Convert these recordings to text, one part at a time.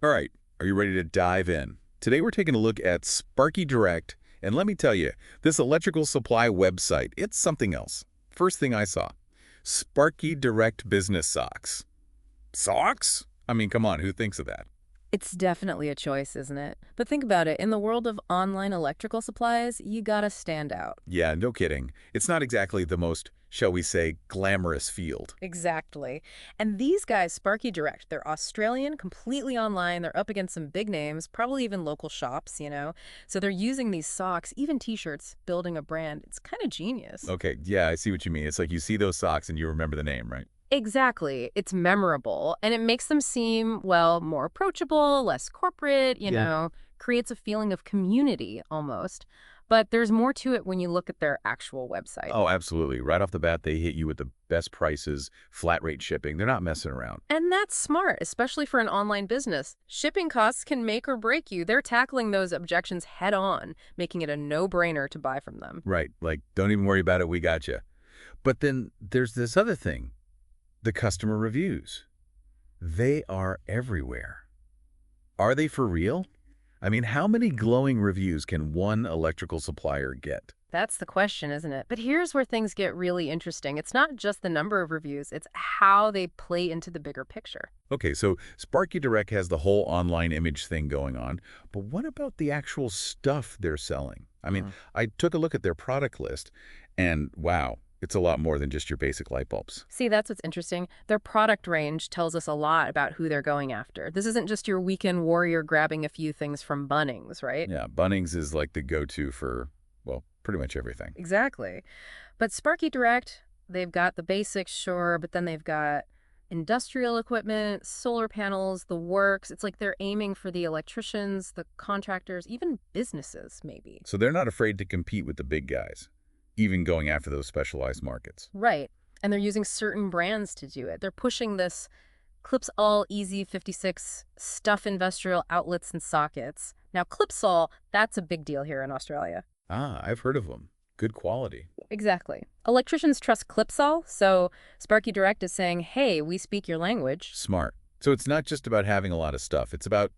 All right, are you ready to dive in? Today we're taking a look at Sparky Direct, and let me tell you, this electrical supply website, it's something else. First thing I saw, Sparky Direct business socks. Socks? I mean, come on, who thinks of that? It's definitely a choice, isn't it? But think about it. In the world of online electrical supplies, you gotta stand out. Yeah, no kidding. It's not exactly the most, shall we say, glamorous field. Exactly. And these guys, Sparky Direct, they're Australian, completely online. They're up against some big names, probably even local shops. So they're using these socks, even t-shirts, building a brand. It's kind of genius. Okay, yeah, I see what you mean. It's like you see those socks and you remember the name, right? Exactly. It's memorable, and it makes them seem, well, more approachable, less corporate, Yeah. creates a feeling of community almost. But there's more to it when you look at their actual website. Oh, absolutely. Right off the bat, they hit you with the best prices, flat rate shipping. They're not messing around. And that's smart, especially for an online business. Shipping costs can make or break you. They're tackling those objections head on, making it a no-brainer to buy from them. Right, like, don't even worry about it, we got you. But then there's this other thing, the customer reviews. They are everywhere. Are they for real? I mean, how many glowing reviews can one electrical supplier get? That's the question, isn't it? But here's where things get really interesting. It's not just the number of reviews, it's how they play into the bigger picture. Okay, so Sparky Direct has the whole online image thing going on, but what about the actual stuff they're selling? I mean, Hmm. I took a look at their product list, and wow, it's a lot more than just your basic light bulbs. See, that's what's interesting. Their product range tells us a lot about who they're going after. This isn't just your weekend warrior grabbing a few things from Bunnings, right? Yeah, Bunnings is like the go-to for, well, pretty much everything. Exactly. But Sparky Direct, they've got the basics, sure, but then they've got industrial equipment, solar panels, the works. It's like they're aiming for the electricians, the contractors, even businesses, maybe. So they're not afraid to compete with the big guys, even going after those specialized markets. Right. And they're using certain brands to do it. They're pushing this Clipsal Easy 56 stuff industrial outlets and sockets. Now, Clipsal, that's a big deal here in Australia. Ah, I've heard of them. Good quality. Exactly. Electricians trust Clipsal, so Sparky Direct is saying, hey, we speak your language. Smart. So it's not just about having a lot of stuff. It's about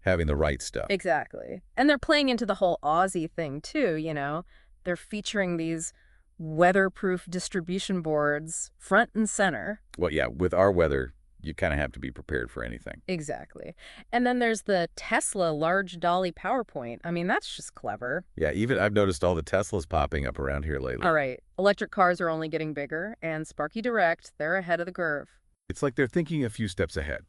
having the right stuff. Exactly. And they're playing into the whole Aussie thing, too. They're featuring these weatherproof distribution boards front and center. Well, yeah, with our weather, you kind of have to be prepared for anything. Exactly. And then there's the Tesla large dolly PowerPoint. I mean, that's just clever. Yeah, even I've noticed all the Teslas popping up around here lately. All right. Electric cars are only getting bigger, and Sparky Direct, they're ahead of the curve. It's like they're thinking a few steps ahead.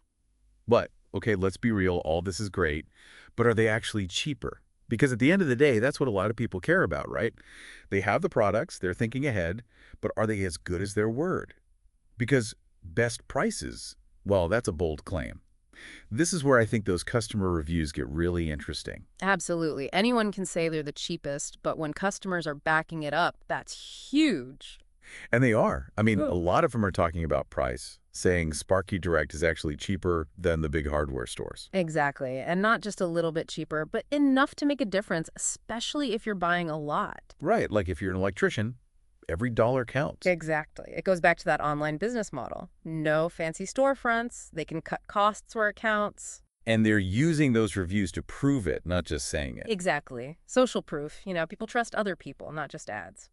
But, okay, let's be real, all this is great, but are they actually cheaper? Because at the end of the day, that's what a lot of people care about, right? They have the products, they're thinking ahead, but are they as good as their word? Because best prices, well, that's a bold claim. This is where I think those customer reviews get really interesting. Absolutely. Anyone can say they're the cheapest, but when customers are backing it up, that's huge. And they are. I mean, a Oh. lot of them are talking about price, saying Sparky Direct is actually cheaper than the big hardware stores. Exactly. And not just a little bit cheaper, but enough to make a difference, especially if you're buying a lot. Right, like if you're an electrician, every dollar counts. Exactly. It goes back to that online business model. No fancy storefronts. They can cut costs where it counts. And they're using those reviews to prove it, not just saying it. Exactly. Social proof. People trust other people, not just ads.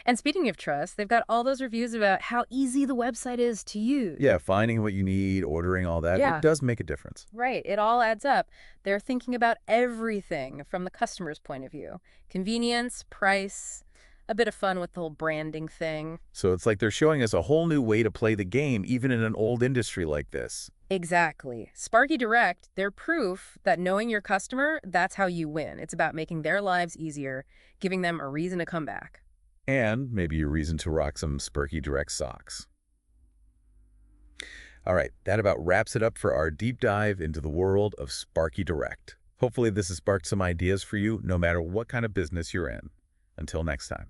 And speaking of trust, they've got all those reviews about how easy the website is to use. Yeah, finding what you need, ordering all that, Yeah. it does make a difference. Right. It all adds up. They're thinking about everything from the customer's point of view. Convenience, price, a bit of fun with the whole branding thing. So it's like they're showing us a whole new way to play the game, even in an old industry like this. Exactly. Sparky Direct, they're proof that knowing your customer, that's how you win. It's about making their lives easier, giving them a reason to come back. And maybe a reason to rock some Sparky Direct socks. All right, that about wraps it up for our deep dive into the world of Sparky Direct. Hopefully this has sparked some ideas for you, no matter what kind of business you're in. Until next time.